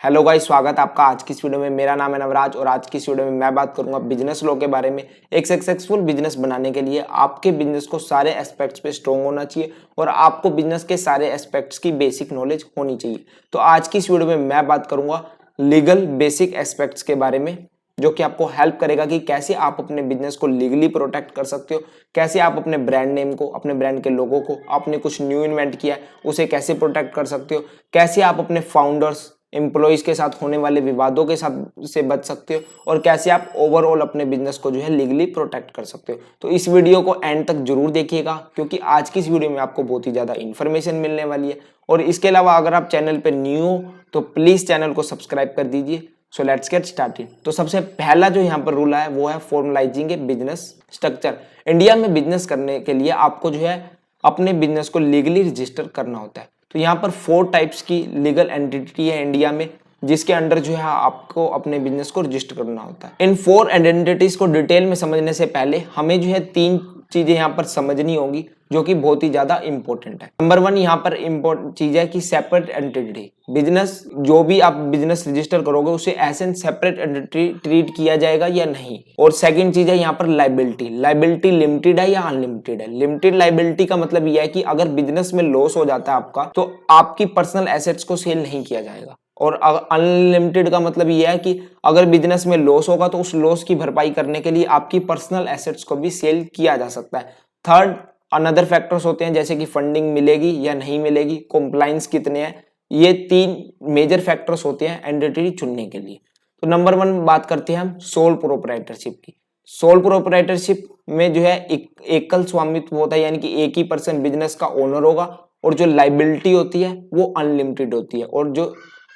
Hello guys, स्वागत है आपका आज की इस वीडियो में। मेरा नाम है नवराज और आज की इस वीडियो में मैं बात करूंगा बिजनेस लॉ के बारे में। एक सक्सेसफुल बिजनेस बनाने के लिए आपके बिजनेस को सारे एस्पेक्ट्स पे स्ट्रॉन्ग होना चाहिए और आपको बिजनेस के सारे एस्पेक्ट्स की बेसिक नॉलेज होनी चाहिए। तो आज की इस वीडियो में मैं बात करूंगा लीगल बेसिक एस्पेक्ट्स के बारे में, जो कि आपको हेल्प करेगा कि कैसे आप अपने बिजनेस को लीगली प्रोटेक्ट कर सकते हो, कैसे आप अपने ब्रांड नेम को, अपने ब्रांड के लोगों को, आपने कुछ न्यू इन्वेंट किया है उसे कैसे प्रोटेक्ट कर सकते हो, कैसे आप अपने फाउंडर्स एम्प्लॉइज के साथ होने वाले विवादों के साथ से बच सकते हो और कैसे आप ओवरऑल अपने बिजनेस को जो है लीगली प्रोटेक्ट कर सकते हो। तो इस वीडियो को एंड तक जरूर देखिएगा क्योंकि आज की इस वीडियो में आपको बहुत ही ज्यादा इन्फॉर्मेशन मिलने वाली है। और इसके अलावा अगर आप चैनल पे न्यू हो तो प्लीज चैनल को सब्सक्राइब कर दीजिए। So let's get started. तो सबसे पहला जो यहाँ पर रूल है वो है फॉर्मलाइजिंग ए बिजनेस स्ट्रक्चर। इंडिया में बिजनेस करने के लिए आपको जो है अपने बिजनेस को लीगली रजिस्टर करना होता है। तो यहाँ पर 4 टाइप्स की लीगल एंटिटी है इंडिया में, जिसके अंडर जो है आपको अपने बिजनेस को रजिस्टर करना होता है। इन 4 आइडेंटिटीज को डिटेल में समझने से पहले हमें जो है 3 चीजें यहाँ पर समझनी होगी जो कि बहुत ही ज्यादा इंपॉर्टेंट है। नंबर 1 यहाँ पर इंपॉर्टेंट चीज है कि सेपरेट एंटिटी। बिजनेस जो भी आप बिजनेस रजिस्टर करोगे उसे एज सेपरेट एंटिटी ट्रीट किया जाएगा या नहीं। और सेकंड चीज है यहाँ पर लाइबिलिटी। लाइबिलिटी लिमिटेड है या अनलिमिटेड है। लिमिटेड लाइबिलिटी का मतलब यह है कि अगर बिजनेस में लॉस हो जाता है आपका तो आपकी पर्सनल एसेट्स को सेल नहीं किया जाएगा। और अनलिमिटेड का मतलब यह है कि अगर बिजनेस में लॉस होगा तो उस लॉस की भरपाई करने के लिए आपकी पर्सनल एसेट्स को भी सेल किया जा सकता है। थर्ड अनदर फैक्टर्स होते हैं जैसे कि फंडिंग मिलेगी या नहीं मिलेगी, कॉम्प्लायंस कितने हैं। ये 3 मेजर फैक्टर्स होते हैं एंटिटी चुनने के लिए। तो नंबर 1 बात करते हैं हम सोल प्रोप्राइटरशिप की। सोल प्रोप्राइटरशिप में जो है एकल स्वामित्व होता है, यानी कि एक ही पर्सन बिजनेस का ओनर होगा और जो लाइबिलिटी होती है वो अनलिमिटेड होती है। और जो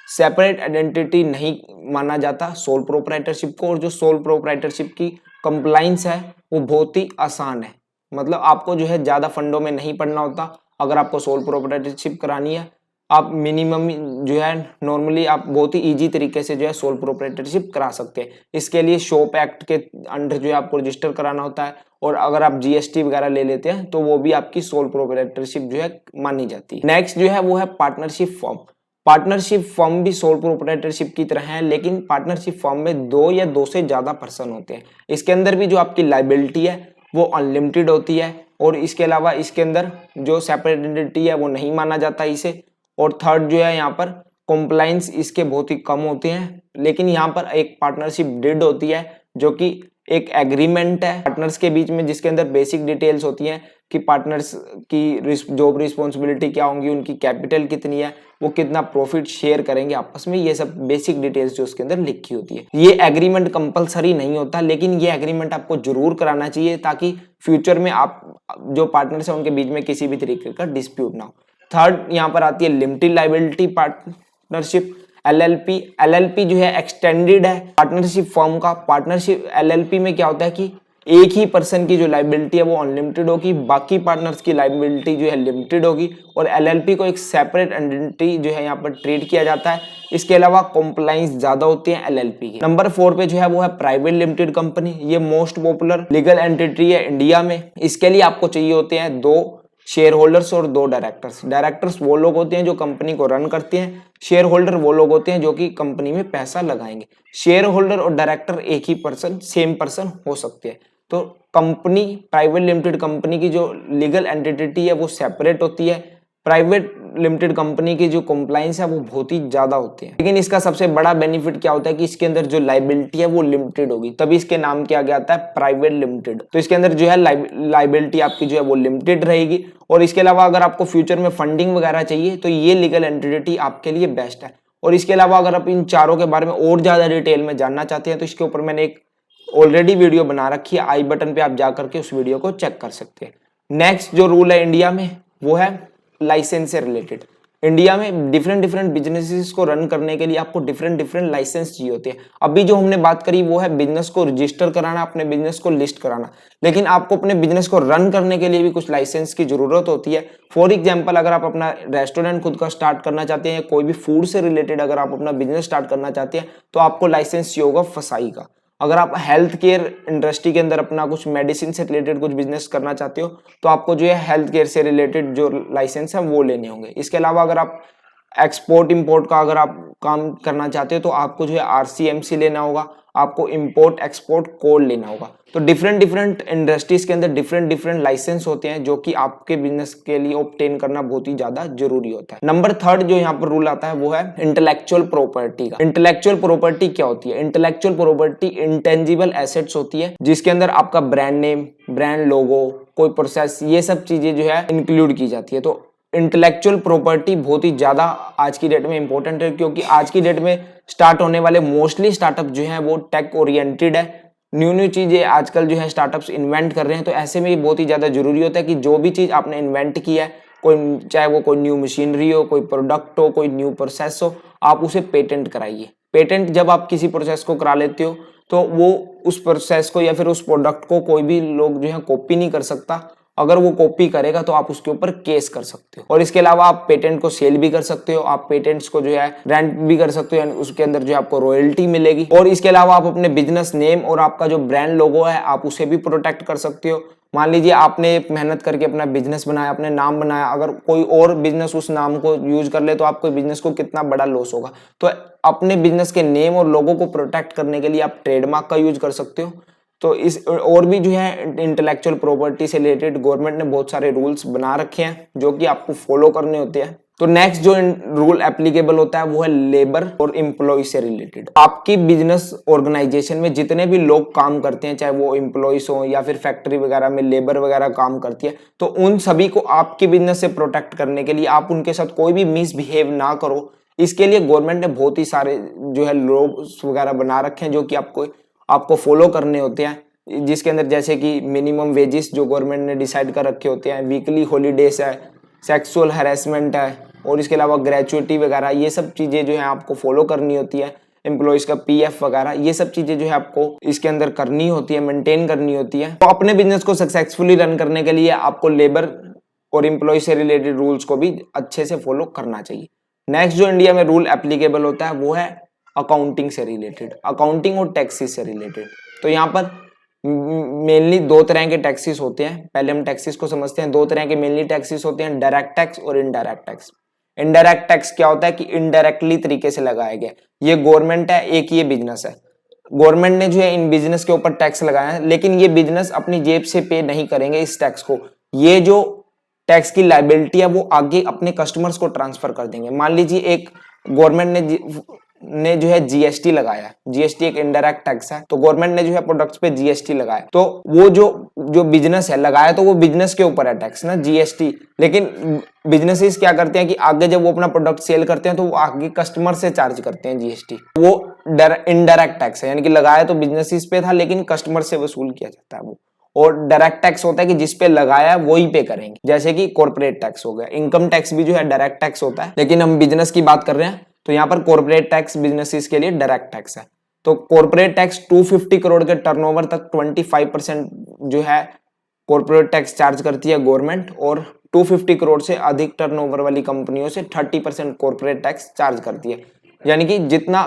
सेपरेट आइडेंटिटी नहीं माना जाता सोल प्रोप्राइटरशिप को, और जो सोल प्रोप्राइटरशिप की कंप्लाइंस है वो बहुत ही आसान है। मतलब आपको जो है ज्यादा फंडों में नहीं पड़ना होता। अगर आपको सोल प्रोप्राइटरशिप करानी है, आप मिनिमम जो है नॉर्मली आप बहुत ही इजी तरीके से जो है सोल प्रोप्राइटरशिप करा सकते हैं। इसके लिए शॉप एक्ट के अंडर जो है आपको रजिस्टर कराना होता है, और अगर आप जीएसटी वगैरह ले लेते हैं तो वो भी आपकी सोल प्रोप्राइटरशिप जो है मानी जाती है। नेक्स्ट जो है वो है पार्टनरशिप फॉर्म। पार्टनरशिप फॉर्म भी सोल प्रोप्राइटरशिप की तरह है, लेकिन पार्टनरशिप फॉर्म में 2 या 2 से ज्यादा पर्सन होते हैं। इसके अंदर भी जो आपकी लाइबिलिटी है वो अनलिमिटेड होती है, और इसके अलावा इसके अंदर जो सेपरेट आइडेंटिटी है वो नहीं माना जाता इसे। और थर्ड जो है यहाँ पर कॉम्प्लायंस इसके बहुत ही कम होते हैं। लेकिन यहाँ पर एक पार्टनरशिप डीड होती है जो कि एक एग्रीमेंट है पार्टनर्स के बीच में, जिसके अंदर बेसिक डिटेल्स होती हैं कि पार्टनर्स की जॉब रिस्पॉन्सिबिलिटी क्या होंगी, उनकी कैपिटल कितनी है, वो कितना प्रॉफिट शेयर करेंगे आपस में, ये सब बेसिक डिटेल्स जो उसके अंदर लिखी होती है। ये एग्रीमेंट कंपलसरी नहीं होता, लेकिन ये एग्रीमेंट आपको जरूर कराना चाहिए ताकि फ्यूचर में आप जो पार्टनर्स है उनके बीच में किसी भी तरीके का डिस्प्यूट ना हो। थर्ड यहाँ पर आती है limited liability partnership LLP. LLP जो है एक्सटेंडेड है पार्टनरशिप फॉर्म का। पार्टनरशिप एलएलपी में क्या होता है कि एक ही पर्सन की जो लाइबिलिटी है वो अनलिमिटेड होगी, बाकी पार्टनर्स की लाइबिलिटी जो है लिमिटेड होगी, और एलएलपी को एक सेपरेट आइडेंटिटी जो है यहाँ पर ट्रीट किया जाता है। इसके अलावा कॉम्प्लायंस ज्यादा होती है एलएलपी की। नंबर 4 पे जो है वो है प्राइवेट लिमिटेड कंपनी। ये मोस्ट पॉपुलर लीगल एंटिटी है इंडिया में। इसके लिए आपको चाहिए होते हैं 2 शेयर होल्डर्स और 2 डायरेक्टर्स। डायरेक्टर्स वो लोग होते हैं जो कंपनी को रन करते हैं, शेयर होल्डर वो लोग होते हैं जो कि कंपनी में पैसा लगाएंगे। शेयर होल्डर और डायरेक्टर एक ही पर्सन, सेम पर्सन हो सकते हैं। तो कंपनी प्राइवेट लिमिटेड कंपनी की जो लीगल एंटिटी है वो सेपरेट होती है। प्राइवेट लिमिटेड कंपनी की जो कॉम्प्लायंस है वो बहुत ही ज्यादा होती है, लेकिन इसका सबसे बड़ा बेनिफिट क्या होता है कि इसके अंदर जो लाइबिलिटी है वो लिमिटेड होगी, तभी इसके नाम क्या गया आता है प्राइवेट लिमिटेड। तो इसके अंदर जो है लाइबिलिटी आपकी जो है वो लिमिटेड रहेगी। और इसके अलावा अगर आपको फ्यूचर में फंडिंग वगैरह चाहिए तो ये लीगल एंटिटी आपके लिए बेस्ट है। और इसके अलावा अगर आप इन चारों के बारे में और ज्यादा डिटेल में जानना चाहते हैं तो इसके ऊपर मैंने एक ऑलरेडी वीडियो बना रखी है, आई बटन पे आप जा करके उस वीडियो को चेक कर सकते हैं। नेक्स्ट जो रूल है इंडिया में वो है लाइसेंस से रिलेटेड। इंडिया में डिफरेंट बिजनेसेस को रन करने के लिए आपको डिफरेंट लाइसेंस चाहिए होते हैं। अभी जो हमने बात करी वो है बिजनेस को रजिस्टर कराना, अपने बिजनेस को लिस्ट कराना, लेकिन आपको अपने बिजनेस को रन करने के लिए भी कुछ लाइसेंस की जरूरत होती है। फॉर एग्जाम्पल, अगर आप अपना रेस्टोरेंट खुद का स्टार्ट करना चाहते हैं या कोई भी फूड से रिलेटेड अगर आप अपना बिजनेस स्टार्ट करना चाहते हैं तो आपको लाइसेंस चाहिए होगा फसाई का। अगर आप हेल्थ केयर इंडस्ट्री के अंदर अपना कुछ मेडिसिन से रिलेटेड कुछ बिजनेस करना चाहते हो तो आपको जो है हेल्थ केयर से रिलेटेड जो लाइसेंस है वो लेने होंगे। इसके अलावा अगर आप एक्सपोर्ट इंपोर्ट का अगर आप काम करना चाहते हो तो आपको जो है RCMC लेना होगा, आपको इंपोर्ट एक्सपोर्ट कोड लेना होगा। तो डिफरेंट इंडस्ट्रीज के अंदर डिफरेंट लाइसेंस होते हैं जो कि आपके बिजनेस के लिए ऑब्टेन करना बहुत ही ज्यादा जरूरी होता है। नंबर 3 जो यहाँ पर रूल आता है वो है इंटेलेक्चुअल प्रॉपर्टी का। इंटेलेक्चुअल प्रॉपर्टी क्या होती है? इंटेलेक्चुअल प्रॉपर्टी इंटेंजिबल एसेट्स होती है जिसके अंदर आपका ब्रांड नेम, ब्रांड लोगो, कोई प्रोसेस, ये सब चीजें जो है इंक्लूड की जाती है। तो इंटेलेक्चुअल प्रॉपर्टी बहुत ही ज्यादा आज की डेट में इंपॉर्टेंट है, क्योंकि आज की डेट में स्टार्ट होने वाले मोस्टली स्टार्टअप जो है वो टेक ओरिएंटेड है। न्यू चीजें आजकल जो है स्टार्टअप्स इन्वेंट कर रहे हैं। तो ऐसे में ये बहुत ही ज्यादा जरूरी होता है कि जो भी चीज आपने इन्वेंट किया है, कोई चाहे वो कोई न्यू मशीनरी हो, कोई प्रोडक्ट हो, कोई न्यू प्रोसेस हो, आप उसे पेटेंट कराइए। पेटेंट जब आप किसी प्रोसेस को करा लेते हो तो वो उस प्रोसेस को या फिर उस प्रोडक्ट को कोई भी लोग जो है कॉपी नहीं कर सकता। अगर वो कॉपी करेगा तो आप उसके ऊपर केस कर सकते हो। और इसके अलावा आप पेटेंट को सेल भी कर सकते हो, आप पेटेंट्स को जो है रेंट भी कर सकते हो, उसके अंदर जो है आपको रॉयल्टी मिलेगी। और इसके अलावा आप अपने बिजनेस नेम और आपका जो ब्रांड लोगो है आप उसे भी प्रोटेक्ट कर सकते हो। मान लीजिए आपने मेहनत करके अपना बिजनेस बनाया, अपने नाम बनाया, अगर कोई और बिजनेस उस नाम को यूज कर ले तो आपके बिजनेस को कितना बड़ा लॉस होगा। तो अपने बिजनेस के नेम और लोगो को प्रोटेक्ट करने के लिए आप ट्रेडमार्क का यूज कर सकते हो। तो इस और भी जो है इंटेलेक्चुअल प्रॉपर्टी से रिलेटेड गवर्नमेंट ने बहुत सारे रूल्स बना रखे हैं जो कि आपको फॉलो करने होते हैं। तो नेक्स्ट जो रूल एप्लीकेबल होता है वो है लेबर और एम्प्लॉय से रिलेटेड। आपकी बिजनेस ऑर्गेनाइजेशन में जितने भी लोग काम करते हैं, चाहे वो एम्प्लॉयज हो या फिर फैक्ट्री वगैरह में लेबर वगैरह काम करती है, तो उन सभी को आपके बिजनेस से प्रोटेक्ट करने के लिए आप उनके साथ कोई भी मिसबिहेव ना करो। इसके लिए गवर्नमेंट ने बहुत ही सारे जो है लॉज वगैरह बना रखे हैं जो कि आपको फॉलो करने होते हैं, जिसके अंदर जैसे कि मिनिमम वेजेस जो गवर्नमेंट ने डिसाइड कर रखे होते हैं, वीकली हॉलीडेज है, सेक्सुअल हैरेसमेंट है, और इसके अलावा ग्रेचुइटी वगैरह, ये सब चीजें जो है आपको फॉलो करनी होती है। एम्प्लॉयज का PF वगैरह, ये सब चीजें जो है आपको इसके अंदर करनी होती है, मेंटेन करनी होती है। तो अपने बिजनेस को सक्सेसफुली रन करने के लिए आपको लेबर और एम्प्लॉय से रिलेटेड रूल्स को भी अच्छे से फॉलो करना चाहिए। नेक्स्ट जो इंडिया में रूल एप्लीकेबल होता है वो है अकाउंटिंग से रिलेटेड, अकाउंटिंग और टैक्सेस से रिलेटेड। तो यहाँ पर मेनली 2 तरह के टैक्सेस होते हैं। पहले हम टैक्सेस को समझते हैं। 2 तरह के मेनली टैक्सेस होते हैं, डायरेक्ट टैक्स और इनडायरेक्ट टैक्स। इनडायरेक्ट टैक्स क्या होता है कि इनडायरेक्टली तरीके से लगाया गया। ये गवर्नमेंट है, एक ये बिजनेस है। गवर्नमेंट ने जो है इन बिजनेस के ऊपर टैक्स लगाया है, लेकिन ये बिजनेस अपनी जेब से पे नहीं करेंगे इस टैक्स को। ये जो टैक्स की लायबिलिटी है वो आगे अपने कस्टमर्स को ट्रांसफर कर देंगे। मान लीजिए एक गवर्नमेंट ने जो है GST लगाया, GST एक इनडायरेक्ट टैक्स है, तो गवर्नमेंट ने जो है प्रोडक्ट्स पे GST लगाया, तो वो जो बिजनेस है लगाया, तो वो बिजनेस के ऊपर है टैक्स ना, GST। लेकिन बिजनेसेस क्या करते हैं कि आगे जब वो अपना प्रोडक्ट सेल करते हैं तो वो आगे कस्टमर से चार्ज करते हैं GST। वो इनडायरेक्ट टैक्स है, यानी कि लगाया तो बिजनेसेस पे था लेकिन कस्टमर से वसूल किया जाता है वो। और डायरेक्ट टैक्स होता है कि जिस पे लगाया वो ही पे करेंगे, जैसे कि कॉर्पोरेट टैक्स हो गया। इनकम टैक्स भी जो है डायरेक्ट टैक्स होता है, लेकिन हम बिजनेस की बात कर रहे हैं तो यहाँ पर कॉर्पोरेट टैक्स बिजनेसेस के लिए डायरेक्ट टैक्स है। तो कॉर्पोरेट टैक्स 250 करोड़ के टर्नओवर तक 25% जो है कॉर्पोरेट टैक्स चार्ज करती है गवर्नमेंट, और 250 करोड़ से अधिक टर्नओवर वाली कंपनियों से 30% कॉर्पोरेट टैक्स चार्ज करती है। यानी कि जितना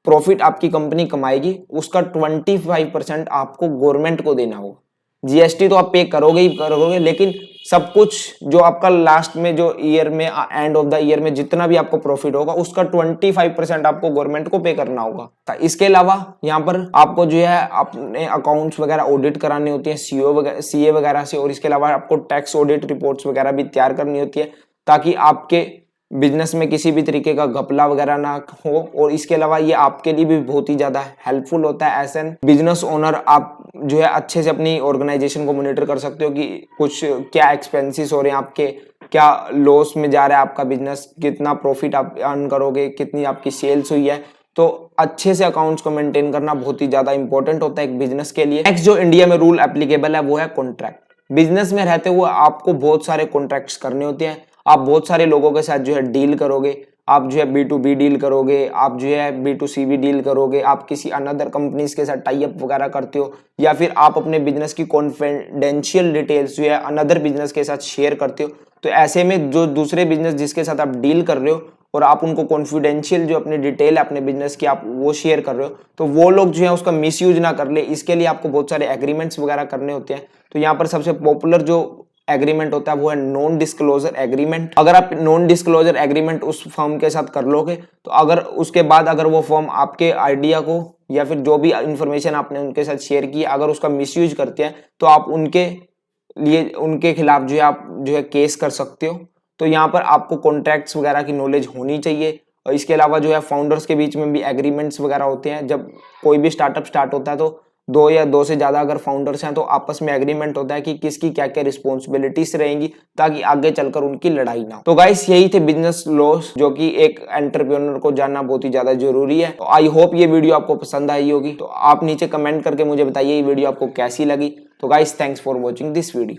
प्रॉफिट आपकी कंपनी कमाएगी उसका 25% आपको गवर्नमेंट को देना होगा। GST तो आप पे करोगे ही करोगे, लेकिन सब कुछ जो आपका लास्ट में जो ईयर में एंड ऑफ द ईयर में जितना भी आपको प्रॉफिट होगा उसका 25% आपको गवर्नमेंट को पे करना होगा। इसके अलावा यहाँ पर आपको जो है अपने अकाउंट्स वगैरह ऑडिट कराने होते हैं CA वगैरह से, और इसके अलावा आपको टैक्स ऑडिट रिपोर्ट्स वगैरह भी तैयार करनी होती है ताकि आपके बिजनेस में किसी भी तरीके का घपला वगैरह ना हो। और इसके अलावा ये आपके लिए भी बहुत ही ज्यादा हेल्पफुल होता है। एज एन बिजनेस ओनर आप जो है अच्छे से अपनी ऑर्गेनाइजेशन को मॉनिटर कर सकते हो कि कुछ क्या एक्सपेंसेस हो रहे हैं आपके, क्या लॉस में जा रहा है आपका बिजनेस, कितना प्रॉफिट आप अर्न करोगे, कितनी आपकी सेल्स हुई है। तो अच्छे से अकाउंट्स को मेंटेन करना बहुत ही ज्यादा इंपॉर्टेंट होता है एक बिजनेस के लिए। नेक्स्ट जो इंडिया में रूल एप्लीकेबल है वो है कॉन्ट्रैक्ट। बिजनेस में रहते हुए आपको बहुत सारे कॉन्ट्रैक्ट्स करने होते हैं। आप बहुत सारे लोगों के साथ जो है डील करोगे, आप जो है B2B डील करोगे, आप जो है B2C भी डील करोगे, आप किसी अनदर कंपनीज के साथ टाई अप वगैरह करते हो, या फिर आप अपने बिजनेस की कॉन्फिडेंशियल डिटेल्स जो है अनदर बिजनेस के साथ शेयर करते हो। तो ऐसे में जो दूसरे बिजनेस जिसके साथ आप डील कर रहे हो और आप उनको कॉन्फिडेंशियल जो अपनी डिटेल है अपने बिजनेस की आप वो शेयर कर रहे हो, तो वो लोग जो है उसका मिसयूज ना कर ले, इसके लिए आपको बहुत सारे एग्रीमेंट्स वगैरह करने होते हैं। तो यहाँ पर सबसे पॉपुलर जो एग्रीमेंट होता है वो है नॉन डिस्क्लोजर एग्रीमेंट। अगर आप नॉन डिस्क्लोजर एग्रीमेंट उस फर्म के साथ कर लोगे तो अगर उसके बाद अगर वो फर्म आपके आइडिया को या फिर जो भी इंफॉर्मेशन आपने उनके साथ शेयर की अगर उसका मिसयूज करते हैं तो आप उनके खिलाफ जो है आप जो है केस कर सकते हो। तो यहाँ पर आपको कॉन्ट्रैक्ट्स वगैरह की नॉलेज होनी चाहिए। और इसके अलावा जो है फाउंडर्स के बीच में भी एग्रीमेंट्स वगैरह होते हैं। जब कोई भी स्टार्टअप स्टार्ट होता है तो दो या दो से ज्यादा अगर फाउंडर्स हैं तो आपस में एग्रीमेंट होता है कि किसकी क्या क्या रिस्पॉन्सिबिलिटीज रहेंगी ताकि आगे चलकर उनकी लड़ाई ना हो। तो गाइस यही थे बिजनेस लॉस जो कि एक एंटरप्रेन्योर को जानना बहुत ही ज्यादा जरूरी है। तो आई होप ये वीडियो आपको पसंद आई होगी। तो आप नीचे कमेंट करके मुझे बताइए ये वीडियो आपको कैसी लगी। तो guys thanks for watching this video.